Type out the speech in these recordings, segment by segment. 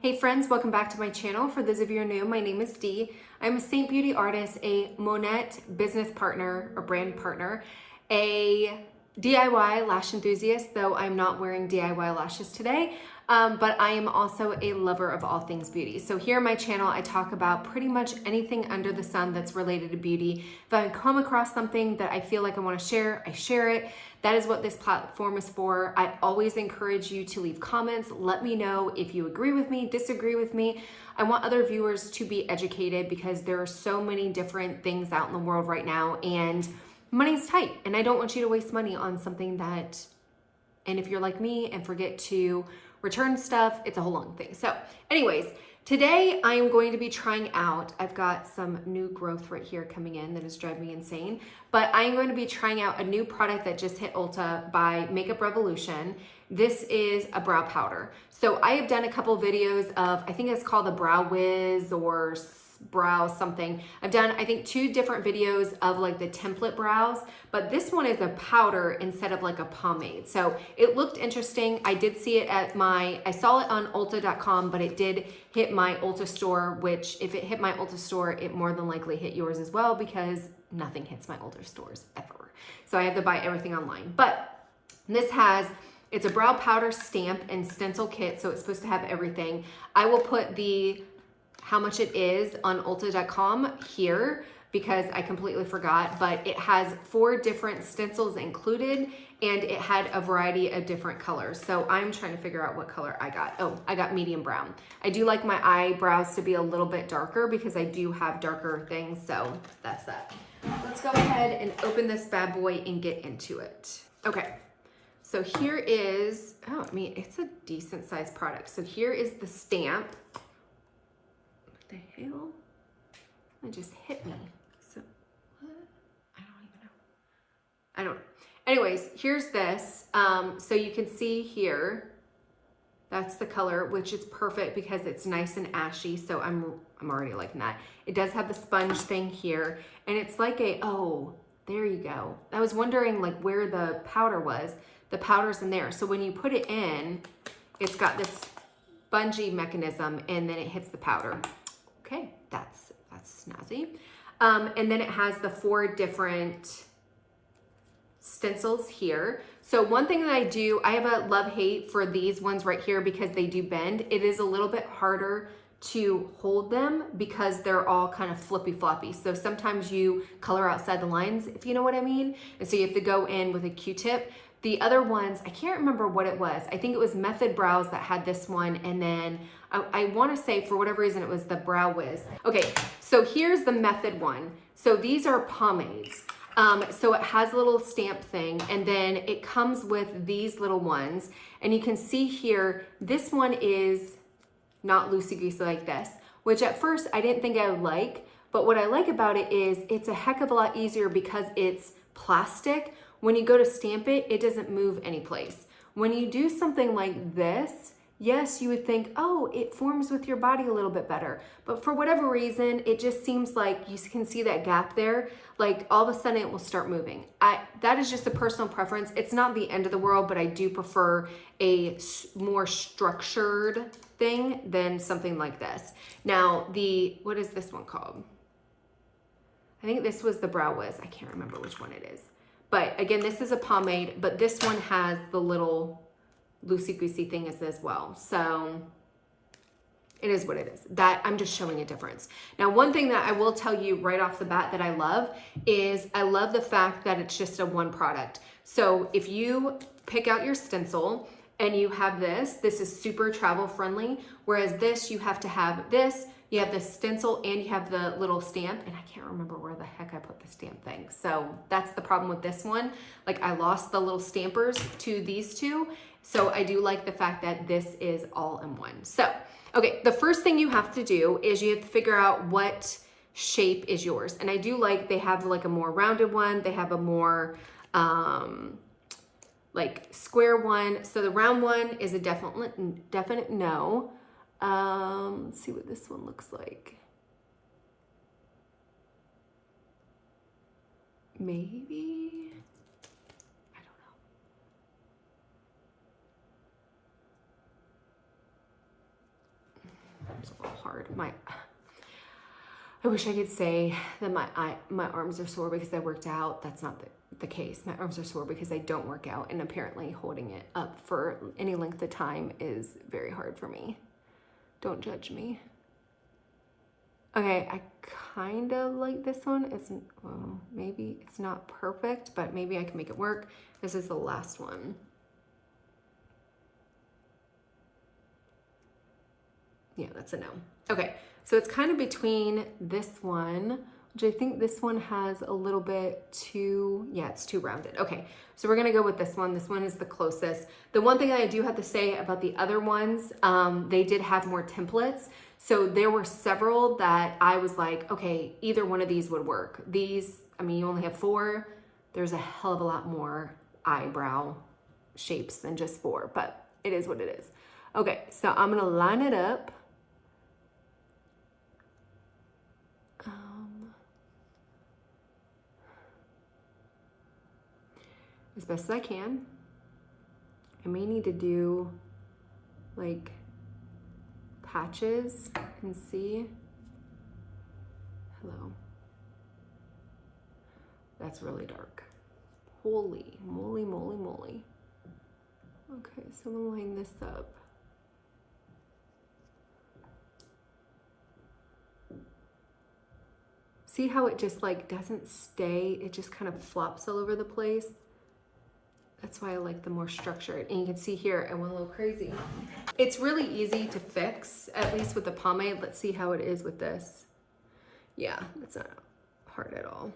Hey friends, welcome back to my channel. For those of you who are new, my name is Dee. I'm a Saint Beauty artist, a Monat business partner or brand partner, a DIY lash enthusiast, though I'm not wearing DIY lashes today, but I am also a lover of all things beauty. So here on my channel, I talk about pretty much anything under the sun that's related to beauty. If I come across something that I feel like I want to share, I share it. That is what this platform is for. I always encourage you to leave comments. Let me know if you agree with me, disagree with me. I want other viewers to be educated because there are so many different things out in the world right now and money's tight. And I don't want you to waste money on something that, and if you're like me and forget to return stuff, it's a whole long thing. So anyways, today I am going to be trying out, I've got some new growth right here coming in that is driving me insane, but I am going to be trying out a new product that just hit Ulta by Makeup Revolution. This is a brow powder. So I have done a couple videos of, I think it's called the Brow Wiz or brow something. I've done, I think, 2 different videos of like the template brows, but this one is a powder instead of like a pomade. So it looked interesting. I did see it at I saw it on Ulta.com, but it did hit my Ulta store, which if it hit my Ulta store, it more than likely hit yours as well because nothing hits my Ulta stores ever. So I have to buy everything online. But this it's a brow powder stamp and stencil kit, so it's supposed to have everything. I will put how much it is on Ulta.com here because I completely forgot, but it has 4 different stencils included and it had a variety of different colors. So I'm trying to figure out what color I got. Oh, I got medium brown. I do like my eyebrows to be a little bit darker because I do have darker things, so that's that. Let's go ahead and open this bad boy and get into it. Okay, so here is, it's a decent sized product. So here is the stamp. The hell? It just hit me. So what? I don't even know. I don't know. Anyways, here's this. So you can see here, that's the color, which is perfect because it's nice and ashy. So I'm already liking that. It does have the sponge thing here, and it's like oh, there you go. I was wondering like where the powder was. The powder's in there. So when you put it in, it's got this spongy mechanism, and then it hits the powder. Okay, that's snazzy. And then it has the 4 different stencils here. So one thing that I have a love-hate for these ones right here because they do bend. It is a little bit harder to hold them because they're all kind of flippy floppy. So sometimes you color outside the lines, if you know what I mean. And so you have to go in with a Q-tip. The other ones, I can't remember what it was. I think it was Method Brows that had this one, and then I want to say for whatever reason it was the Brow Wiz. Okay, so here's the Method one. So these are pomades. So it has a little stamp thing, and then it comes with these little ones. And you can see here, this one is not loosey-goosey like this, which at first I didn't think I would like, but what I like about it is it's a heck of a lot easier because it's plastic. When you go to stamp it, it doesn't move anyplace. When you do something like this, yes, you would think, oh, it forms with your body a little bit better. But for whatever reason, it just seems like you can see that gap there. Like all of a sudden it will start moving. That is just a personal preference. It's not the end of the world, but I do prefer a more structured thing than something like this. Now, what is this one called? I think this was the Brow Wiz. I can't remember which one it is. But again, this is a pomade, but this one has the little loosey-goosey thing as well. So it is what it is. That I'm just showing a difference. Now, one thing that I will tell you right off the bat that I love is I love the fact that it's just a one product. So if you pick out your stencil and you have this is super travel friendly. Whereas this, you have to have this, you have the stencil and you have the little stamp, and I can't remember where the heck I put the stamp thing. So that's the problem with this one. Like I lost the little stampers to these 2. So I do like the fact that this is all in one. So, okay, the first thing you have to do is you have to figure out what shape is yours. And I do like they have like a more rounded one. They have a more like square one. So the round one is a definite no. Let's see what this one looks like. Maybe, I don't know. arm's a little hard. I wish I could say that my arms are sore because I worked out. That's not the case. My arms are sore because I don't work out, and apparently holding it up for any length of time is very hard for me. Don't judge me. Okay, I kind of like this one. Well, maybe it's not perfect, but maybe I can make it work. This is the last one. Yeah, that's a no. Okay, so it's kind of between this one, which I think this one has a little bit too, yeah, it's too rounded. Okay, so we're gonna go with this one. This one is the closest. The one thing I do have to say about the other ones, they did have more templates. So there were several that I was like, okay, either one of these would work. These, I mean, you only have 4. There's a hell of a lot more eyebrow shapes than just 4, but it is what it is. Okay, so I'm gonna line it up. As best as I can. I may need to do like patches and see. Hello. That's really dark. Holy moly, moly, moly. Okay, so I'm gonna line this up. See how it just like doesn't stay, it just kind of flops all over the place. That's why I like the more structured. And you can see here, I went a little crazy. It's really easy to fix, at least with the pomade. Let's see how it is with this. Yeah, it's not hard at all.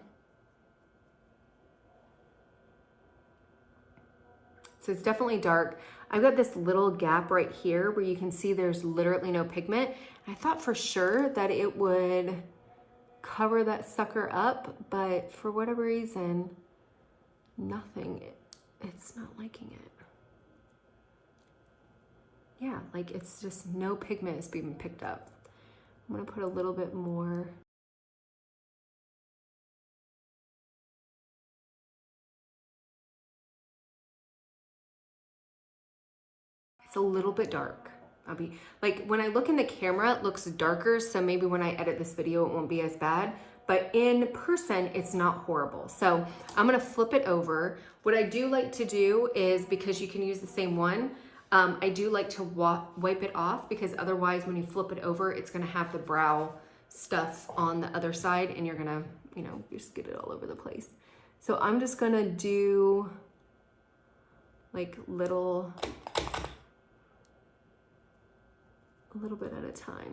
So it's definitely dark. I've got this little gap right here where you can see there's literally no pigment. I thought for sure that it would cover that sucker up, but for whatever reason, nothing. It's not liking it. Yeah, like it's just no pigment is being picked up. I'm gonna put a little bit more. It's a little bit dark. I'll be like, when I look in the camera, it looks darker. So maybe when I edit this video, it won't be as bad. But in person, it's not horrible. So I'm gonna flip it over. What I do like to do is, because you can use the same one, I do like to wipe it off, because otherwise when you flip it over, it's gonna have the brow stuff on the other side and you're gonna, you know, just get it all over the place. So I'm just gonna do like a little bit at a time.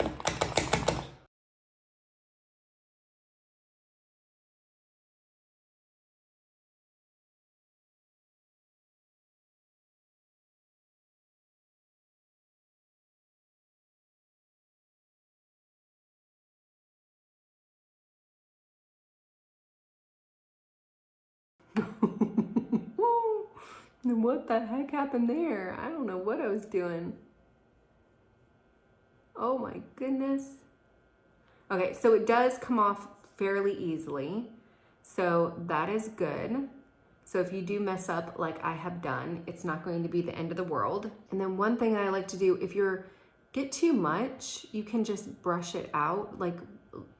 What the heck happened there? I don't know what I was doing. Oh my goodness. Okay, so it does come off fairly easily. So that is good. So if you do mess up like I have done, it's not going to be the end of the world. And then one thing that I like to do, if you're get too much, you can just brush it out, like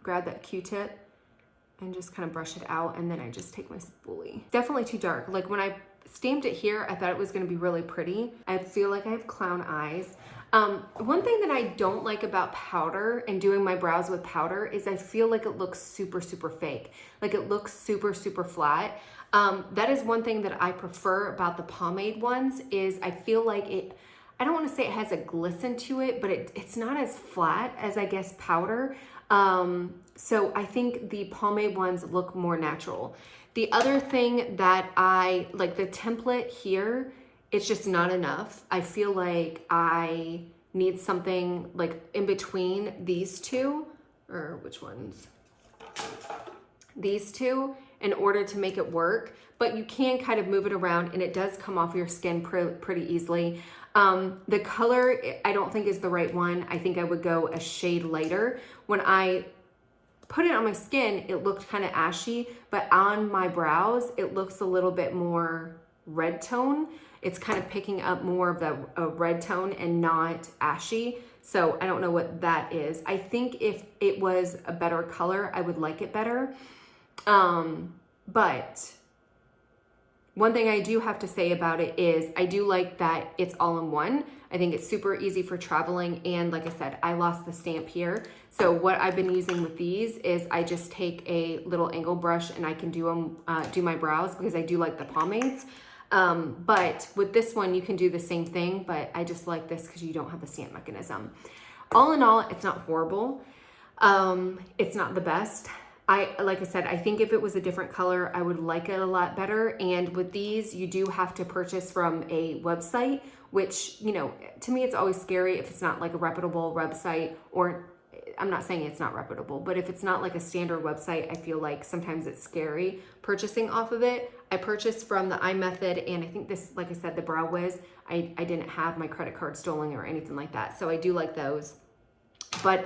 grab that Q-tip and just kind of brush it out. And then I just take my spoolie. Definitely too dark. Like when I stamped it here, I thought it was gonna be really pretty. I feel like I have clown eyes. One thing that I don't like about powder and doing my brows with powder is I feel like it looks super, super fake. Like it looks super, super flat. That is one thing that I prefer about the pomade ones is I feel like it, I don't want to say it has a glisten to it, but it's not as flat as I guess powder. So I think the pomade ones look more natural. The other thing that I like, the template here, it's just not enough. I feel like I need something like in between these two, or which ones? These two, in order to make it work. But you can kind of move it around and it does come off your skin pretty easily. The color, I don't think is the right one. I think I would go a shade lighter. When I put it on my skin, it looked kind of ashy, but on my brows, it looks a little bit more red tone. it's kind of picking up more of the a red tone and not ashy. So I don't know what that is. I think if it was a better color, I would like it better. But one thing I do have to say about it is I do like that it's all in one. I think it's super easy for traveling. And like I said, I lost the stamp here. So what I've been using with these is I just take a little angle brush and I can do my brows because I do like the pomades. But with this one, you can do the same thing, but I just like this because you don't have the stamp mechanism. All in all, it's not horrible. It's not the best. Like I said, I think if it was a different color, I would like it a lot better. And with these, you do have to purchase from a website, which, you know, to me, it's always scary if it's not like a reputable website, or I'm not saying it's not reputable, but if it's not like a standard website, I feel like sometimes it's scary purchasing off of it. I purchased from the iMethod, and I think this, like I said, the Brow Wiz, I didn't have my credit card stolen or anything like that. So I do like those. But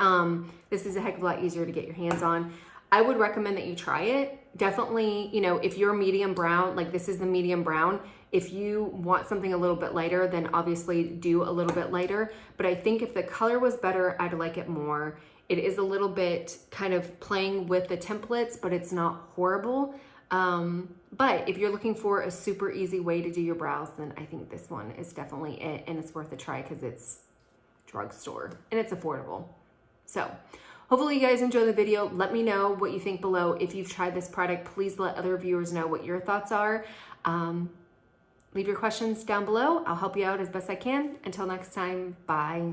this is a heck of a lot easier to get your hands on. I would recommend that you try it. Definitely, you know, if you're medium brown, like this is the medium brown. If you want something a little bit lighter, then obviously do a little bit lighter. But I think if the color was better, I'd like it more. It is a little bit kind of playing with the templates, but it's not horrible. But if you're looking for a super easy way to do your brows, then I think this one is definitely it, and it's worth a try because it's drugstore and it's affordable. So hopefully you guys enjoy the video. Let me know what you think below. If you've tried this product, please let other viewers know what your thoughts are. Leave your questions down below. I'll help you out as best I can. Until next time, bye.